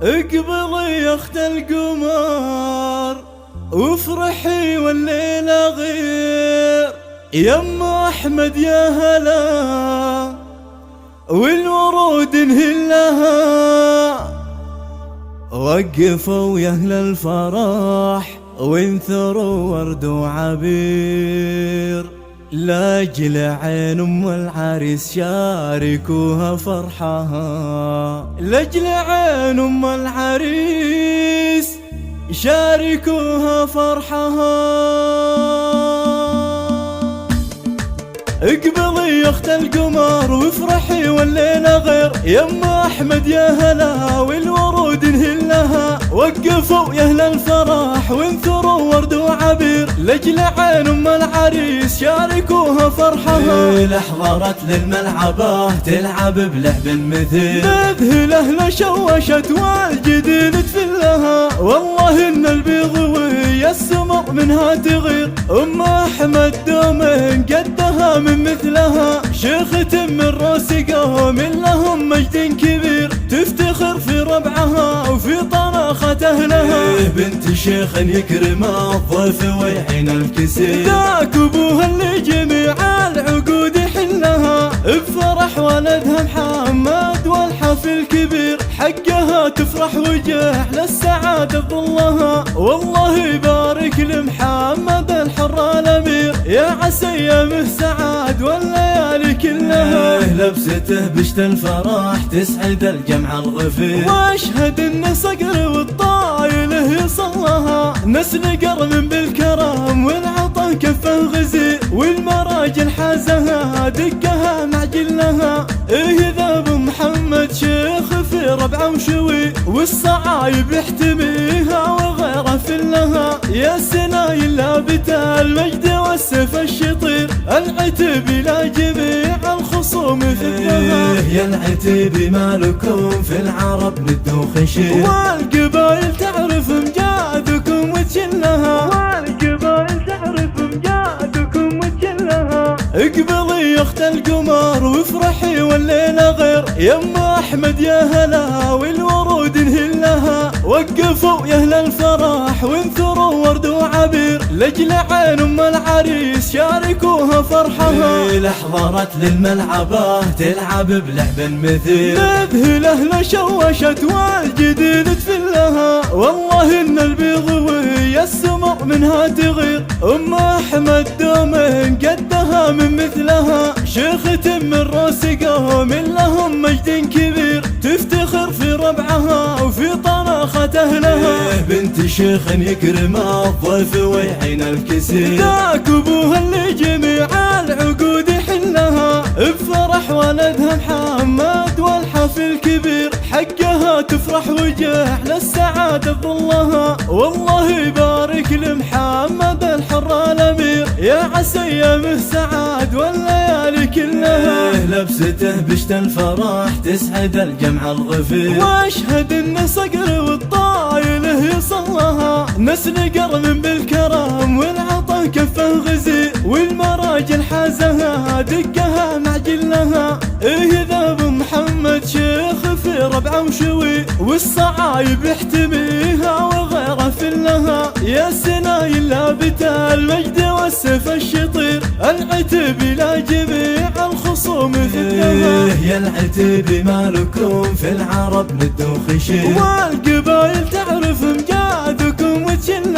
اقبلي يا اخت القمر وافرحي والليلة غير، يم احمد يا هلا والورود انهلها. وقفوا يا اهل الفرح وانثروا ورد وعبير، لاجل عين ام العريس شاركوها فرحها. لاجل عين ام العريس شاركوها فرحها. اقبلي يا اخت القمر وافرحي والليلة غير، يم احمد يا هلا والورود انهلها. وقفوا يا اهل الفرح وانثروا ورد وعبير، لاجل عين ام العريس شاركوها فرحها. احضرت للملعبة تلعب بلعب مثير، مذهله شوشت والجديد تفلها. والله ان البيضوية السمر منها تغير، ام احمد دومين قدها من مثلها. شيخة من روس قوم لهم مجد كبير، تفتخر في ربعها وفي طناخة اهلها. بنت شيخ يكرم الضيف ويعين الكسير، ذاك ابوها اللي جميع العقود يحلها. بفرح ولدها محمد والحفل كبير، حقها تفرح وجه للسعادة بظلها. والله يبارك لمحمد الحر الامير، يا عسى ايامه سعاد والليالي كلها. لبسته بشت الفرح تسعد الجمع الغفير، واشهد ان صقر والطايله يصلها. نسل قرن بالكرم والعطا كفه غزير، والمراجل حازها دقها معجلها. ذا ابو محمد شيخ في ربعه وشوي، والصعايب يحتميها وغيره فلها. يا سنايل لابت المجد والسيف الشطير، العتب الى جميع الخصوم فتنها. يا العتب مالكم في العرب ند وخشير، والقبايل تعرف امجادكم وتشلها. والقبايل تعرف امجادكم وتشلها. اقبلي يا اخت القمر وافرحي والليلة غير، يم احمد يا هلا والورود انهلها. وقفوا يا اهل الفرح وانثروا ورد وعبير، لاجل عين ام العريس شاركوها فرحها. احضرت للملعبة تلعب بلعب مثير، مذهله شوشت والجديد تفلها. والله ان البيضوية السمر منها تغير، ام احمد دومين قدها من مثلها. شيخة من روس قوم لهم مجد كبير، تفتخر في ربعها وفي طناخة اهلها. بنت شيخ يكرم الضيف ويعين الكسير، ذاك ابوها اللي جميع العقود يحلها. بفرح ولدها محمد والحفل كبير، حقها تفرح وجه للسعادة بظلها. والله يبارك لمحمد الحر الامير، يا عسى ايامه سعاد والليالي كلها. لبسته بشت الفرح تسعد الجمع الغفير، واشهد ان صقر والطايله يصلها. نسل قرن بالكرم والعطا كفه غزير، والمراجل حازها دقها معجلها. ذا ابو محمد شيخ في ربعه وشوي، والصعايب يحتميها وغيره فلها. يا سنايل لابت المجد والسيف الشطير، العتب الى جميع الخصوم فتنها. يا العتب مالكم في العرب ند وخشير، والقبايل تعرف امجادكم وتشلها.